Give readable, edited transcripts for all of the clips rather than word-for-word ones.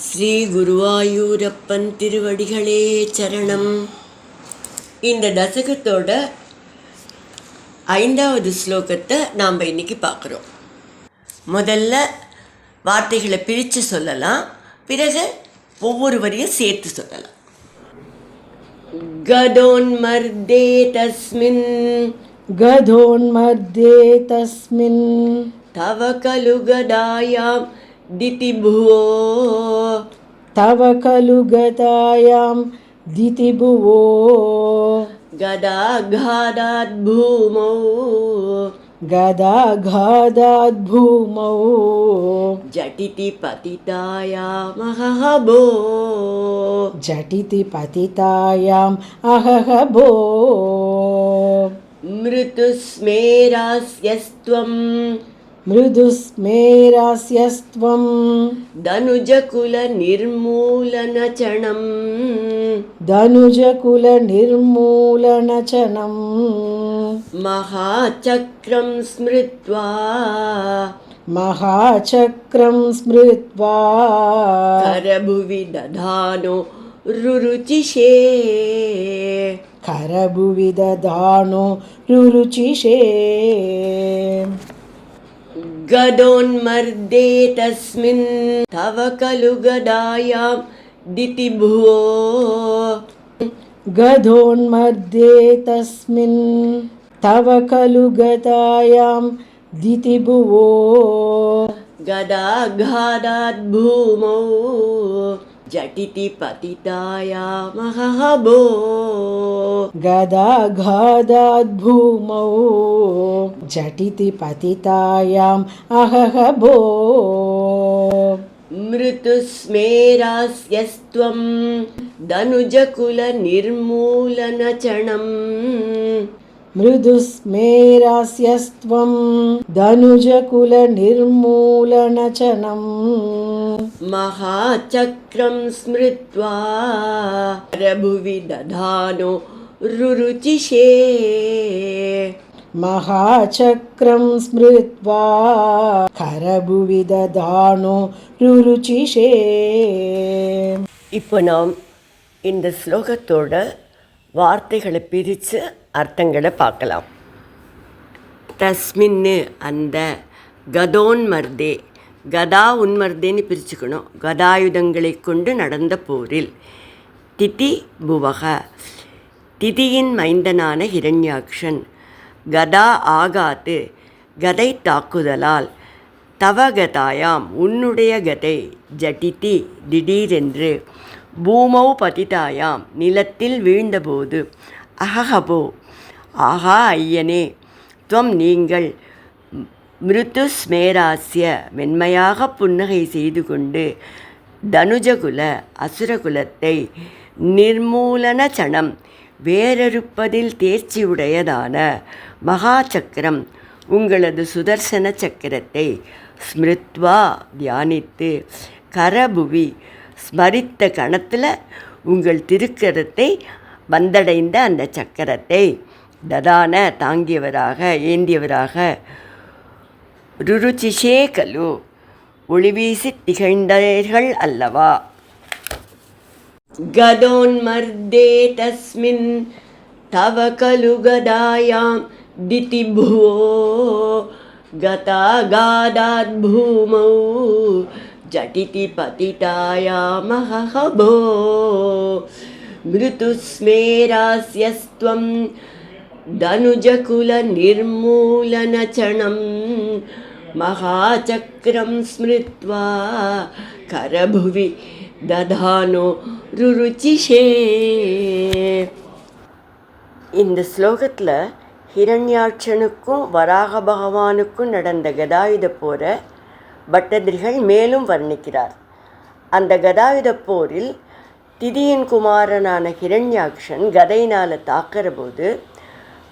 ஸ்ரீ குருவாயூரப்பன் திருவடிகளே சரணம். இந்த தசகத்தோட 5வது ஸ்லோகத்தை நாம் இன்னைக்கு பார்க்குறோம். முதல்ல வார்த்தைகளை பிரித்து சொல்லலாம், பிறகு ஒவ்வொரு வரியும் சேர்த்து சொல்லலாம். கதோன்மர்தே தஸ்மின் गधोन्मर्दे तस्मिन् தவ கலு கதாயாம் திதிபுவோ तव खलु गतायां दितिभुवो கதாகாதாத் பூமௌ गदाघादाद्भूमौ ஜடிதி பதிதாயாமஹபோ झटिति पतितायाम् अहहबो மிருதுஸ்மேராஸ்யஸ்த்வம் मृदुस्मेरास्यस्त्वं தனுஜகுல நிர்மூலனச்சணம் धनुजकुलनिर्मूलनचनं மகாசக்ரம் ஸ்மிருத்வா महाचक्रं स्मृत्वा கரபுவி ததானோ ருருச்சிஷே करभुवि दधानो रुरुचिषे கதோன்மர்தே தஸ்மின் தவ கலு கதாயாம் திதிபுவோ गधोन्मर्दे तस्मिन् तव खलु गतायां दितिभुवो கதாகாதாத் பூமௌ ஜடிதி பதிதாயாமஹபோ गदाघादाद्भूमौ झटिति पतितायाम् अहहबो மிருதுஸ்மேராஸ்யஸ்த்வம் தனுஜகுல நிர்மூலனச்சணம் मृदुस्मेरास्यस्त्वं धनुजकुलनिर्मूलनचनं மகாசக்ரம் ஸ்மிருத்வா கரபுவி ததானோ ருருச்சிஷே महाचक्रं स्मृत्वा करभुवि दधानो रुरुचिषे. இப்போ நாம் இந்த ஸ்லோகத்தோட வார்த்தைகளை பிரித்து அர்த்தங்களை பார்க்கலாம். தஸ்மின்னு அந்த, கதோன்மர்தே கதா உன்மர்தேன்னு பிரிச்சுக்கணும். கதாயுதங்களை கொண்டு நடந்த போரில், திதி புவக திதியின் மைந்தனான ஹிரண்யாக்ஷன், கதா ஆகாத்து கதை தாக்குதலால், தவ கதாயாம் உன்னுடைய கதை, ஜடிதி திடீரென்று, பூமௌ பதிதாயாம் நிலத்தில் வீழ்ந்தபோது, அஹஹபோ ஆஹா ஐயனே, துவம் நீங்கள், மிருதுஸ்மேராஸ்ய மென்மையாக புன்னகை செய்து கொண்டு, தனுஜகுல அசுரகுலத்தை, நிர்மூலனச்சணம் வேறறுப்பதில் தேர்ச்சியுடையதான, மகாசக்கரம் உங்களது சுதர்சன சக்கரத்தை, ஸ்மிருத்வா தியானித்து, கரபுவி ஸ்மரித்த கணத்தில் உங்கள் திருக்கரத்தை வந்தடைந்த அந்த சக்கரத்தை, ததான தாங்கியவராக ஏந்தியவராக, ருருச்சிஷே கலு ஒளிவீசி திகழ்ந்தீர்கள் அல்லவா. கதோன்மர்தே தஸ்மின் தவ கலு கதாயாம் திதிபுவோ கதாகாதாத் பூமௌ ஜடிதி பதிதாயாமஹபோ மிருதுஸ்மேராஸ்யஸ்த்வம் தனுஜகுல நிர்மூலனச்சணம் மகாசக்ரம் ஸ்மிருத்வா கரபுவி ததானோ ருருச்சிஷே. இந்த ஸ்லோகத்தில் ஹிரண்யாட்சனுக்கும் வராக பகவானுக்கும் நடந்த கதாயுத போரை பட்டதிரிகள் மேலும் வர்ணிக்கிறார். அந்த கதாயுத போரில் திதியின் குமாரனான ஹிரண்யாக்ஷன் கதையினால் தாக்கிற போது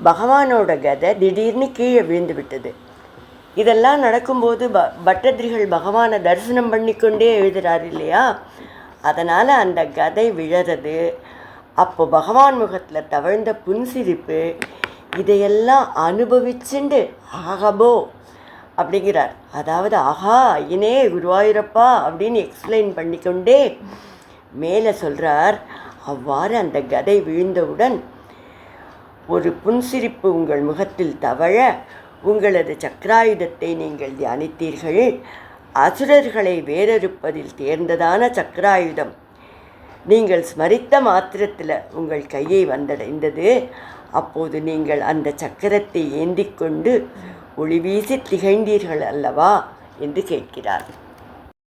பகவானோட கதை திடீர்னு கீழே விழுந்து விட்டது. இதெல்லாம் நடக்கும்போது பட்டதிரிகள் பகவானை தரிசனம் பண்ணிக்கொண்டே எழுதுகிறார் இல்லையா. அதனால் அந்த கதை விழறது, அப்போ பகவான் முகத்தில் தவழ்ந்த புன்சிரிப்பு, இதையெல்லாம் அனுபவிச்சுண்டு ஆகபோ அப்படிங்கிறார். அதாவது ஆஹா ஐயனே குருவாயூரப்பா அப்படின்னு எக்ஸ்பிளைன் பண்ணிக்கொண்டே மேலே சொல்கிறார். அவ்வாறு அந்த கதை விழுந்தவுடன் ஒரு புன்சிரிப்பு உங்கள் முகத்தில் தவழ உங்களது சக்கராயுதத்தை நீங்கள் தியானித்தீர்கள். அசுரர்களை வேறறுப்பதில் தேர்ந்ததான சக்கராயுதம் நீங்கள் ஸ்மரித்த மாத்திரத்தில் உங்கள் கையை வந்தடைந்தது. அப்போது நீங்கள் அந்த சக்கரத்தை ஏந்திக்கொண்டு ஒளி வீசி திகழ்ந்தீர்கள் அல்லவா என்று கேட்கிறார்.